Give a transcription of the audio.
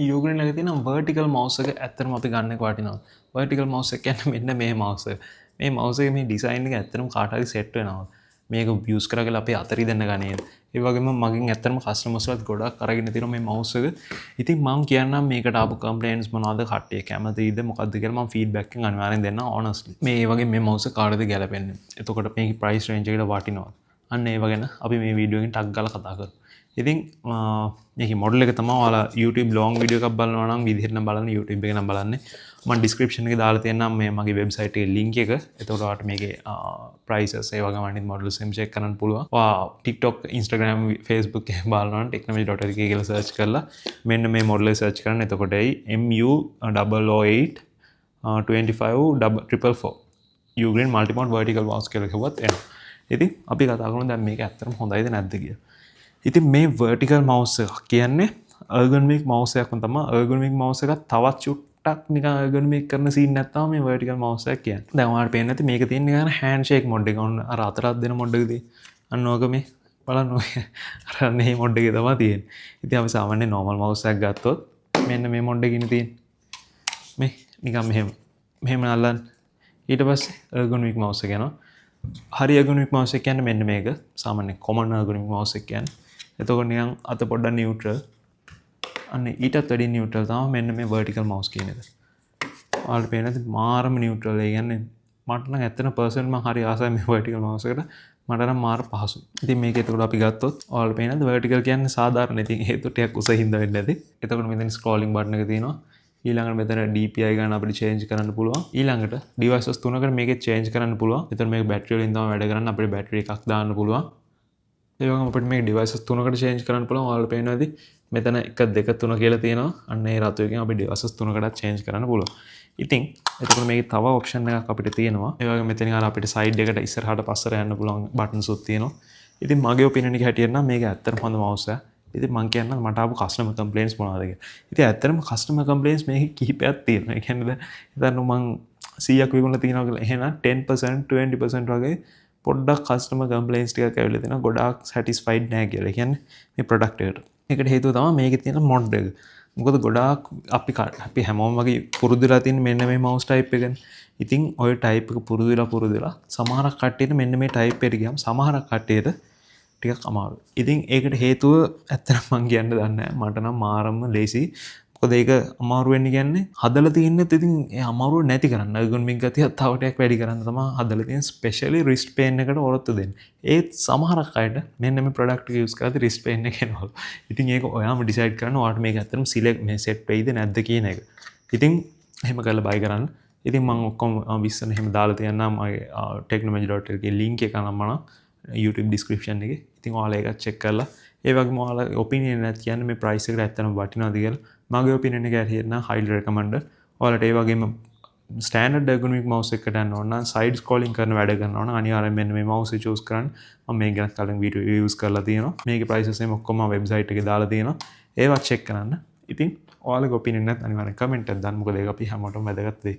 යෝගන ලක තින වර්ටිකල් මවසක ඇත්තරම අපි ගන්න වටිනවා වර්ටිකල් මවස කියන්න මෙන්න මේ මවස මේ මවසේ මේ ඩිසයින්ක ඇත්තරම් කාටරි සෙට්වෙනවා මේක බියස් කරගල අපේ අතරි දෙන්න ගනේ ඒවගේම මගින් ඇත්තරම කස්ටමස්ලත් ගොඩක් කරගෙන තින මේ මවසක ඉතින් මං කියන්න මේකට අප කම්පලේන්ස් මනවාද කටේ කැමතිද මොකක්දකරම ෆීඩ්බැක් අනිවාරෙන් දෙන්න ඕනස් මේ වගේ මේ මවස කාඩද ගැලපෙන්න්න එතකොට මේ ප්‍රයිස් රේජකට වටිනවා අන්න ඒ වගෙන අපි මේ වීඩියෝගෙන් ටක් ගල කතා කර ඉතින් මේක මොඩල් එක තමයි ඔයාලා YouTube ලොං වීඩියෝ එකක් බලනවා නම් විදිහට බලන්න YouTube එක නම් බලන්න මම ඩිස්ක්‍රිප්ෂන් එකේ දාලා තියෙනවා මේ මගේ වෙබ්සයිට් එකේ link එක. එතකොට ඔයාලට මේකේ prices ඒ වගේම අනිත් models එම් check කරන්න පුළුවන්. ඔයා TikTok, Instagram, Facebook එකේ බලනවා නම් technology.lk කියලා search කරලා මෙන්න මේ model එක search කරන්න. එතකොට MU 008 25 Ugreen multimode vertical mouse කියලා කිව්වත් එනවා. ඉතින් අපි කතා කරමු දැන් මේක ඇත්තටම හොඳයිද නැද්ද කියලා. ඉතින් මේ vertical mouse එක කියන්නේ ergonomic mouse එකක් තමයි. ergonomic mouse එක තවත් චුට්ටක් නිකන් ergonomic කරන scene නැත්තම මේ vertical mouse එක කියන්නේ. දැන් ඔයාලට පේන්නේ නැති මේක තියෙන නිකන් handshake mode එක. ඔන්න අර අතරක් දෙන mode එකදී. අන්න ඕක මේ බලන්න ඔය අර මේ mode එකේ තමයි තියෙන්නේ. ඉතින් අපි සාමාන්‍ය normal mouse එකක් ගත්තොත් මෙන්න මේ mode එකකින් තියෙන්නේ. මේ නිකන් මෙහෙම අල්ලන්න. ඊට පස්සේ ergonomic mouse එක යනවා. හරි ergonomic mouse එක කියන්නේ මෙන්න මේක. සාමාන්‍ය common ergonomic mouse එක කියන්නේ. එතකොට නිකන් අත පොඩ්ඩක් නියුට්‍රල් අන්න ඊටත් වැඩි නියුට්‍රල් තමයි මෙන්න මේ vertical mouse කියන එක. ඔයාලට පේනද මාරම නියුට්‍රල්. ඒ කියන්නේ මට නම් ඇත්තටම පර්සනල් මම හරි ආසයි මේ vertical mouse එකට. මට නම් මාර පහසුයි. ඉතින් මේක එතකොට අපි ගත්තොත් ඔයාලට පේනද vertical කියන්නේ සාධාරණ. ඉතින් හේතු ටිකක් උස හින්දා වෙන්නේ නැති. එතකොට මෙතන scrolling button එක තියෙනවා. ඊළඟට මෙතන DPI ගන්න අපිට change කරන්න පුළුවන්. ඊළඟට devices තුනකට මේකේ change කරන්න පුළුවන්. එතකොට මේක battery වලින් තමයි වැඩ කරන්නේ. අපිට battery එකක් දාන්න පුළුවන්. ඒ වගේම අපිට මේක devices තුනකට change කරන්න පුළුවන්. ඔයාලට පේනවාද මෙතන 1 2 3 කියලා තියෙනවා. අන්න ඒ රතු එකෙන් අපි devices තුනකටත් change කරන්න පුළුවන්. ඉතින් එතකොට මේකේ තව option එකක් අපිට තියෙනවා. ඒ වගේම මෙතනින් අර අපිට side එකට ඉස්සරහට පස්සට යන්න පුළුවන් buttons උත් තියෙනවා. ඉතින් මගේ opinion එක හැටියට නම් මේක ඇත්තටම හොඳ mouse එකක්. ඉතින් මං කියන්න මට ආපු customer complaints මොනවද කියලා. ඉතින් ඇත්තටම customer complaints මේකේ කිහිපයක් තියෙනවා. ඒ කියන්නේ දැන් මං 100ක් විකුණලා තියෙනවා කියලා. එහෙනම් 10% 20% වගේ පොඩ්ඩක් කස්ටමර් කම්ප්ලේන්ට්ස් ටිකක් ඇවිල්ලා තියෙනවා. ගොඩාක් සැටිස්ෆයිඩ් නැහැ කියලා. කියන්නේ මේ ප්‍රොඩක්ට් එකට. ඒකට හේතුව තමයි මේකේ තියෙන මොඩ් එක. මොකද ගොඩාක් අපි හැමෝම වගේ පුරුදුලා තියෙන මෙන්න මේ mouse type එකනේ. ඉතින් ওই type එක පුරුදුලා සමහරක් කට්ටියට මෙන්න මේ type එකට ගියාම සමහරක් කට්ටියට ටිකක් අමාරුයි. ඉතින් ඒකට හේතුව ඇත්තටම මම කියන්න දන්නේ නැහැ. මට නම් මාරම ලේසි. මොකද ඒක අමාරු වෙන්නේ කියන්නේ හදලා තියෙන්නත් ඉතින් ඒ අමාරුව නැති කරන්න. ergonomic ගතිය තව ටිකක් වැඩි කරන්න තමයි හදලා තියෙන ස්පෙෂලි wrist pain එකට ඔරොත්තු දෙන්නේ. ඒත් සමහරක් අයට මෙන්න මේ product එක use කරද්දී wrist pain එක එනවලු. ඉතින් ඒක ඔයාම decide කරන්න ඔයාලට මේක ඇත්තටම select මේ set වෙයිද නැද්ද කියන එක. ඉතින් එහෙම කරලා buy කරන්න. ඉතින් මම ඔක්කොම විස්තර එහෙම දාලා තියන්නම් මගේ technology.lk link එක නම් මම YouTube description එකේ. ඉතින් ඔයාලා ඒක check කරලා ඒ වගේම ඔයාලා opinion එකක් කියන්න මේ price එකට ඇත්තටම වටිනවද කියලා. මගේ opinion එක ඇරියට නම් highly recommended. ඔයාලට ඒ වගේම standard ergonomic mouse එකකට යන්න ඕන නම් side scrolling කරන වැඩ කරනවා නම් අනිවාර්යෙන් මෙන්න මේ mouse එක choose කරන්න. මම මේක ගැන කලින් video reviews කරලා තියෙනවා. මේකේ prices එහෙම ඔක්කොම website එකේ දාලා තියෙනවා. ඒවත් check කරන්න. ඉතින් ඔයාලගේ opinion එකත් අනිවාර්යෙන් comment එකක් දාන්න. මොකද ඒක අපි හැමෝටම වැදගත් වෙයි.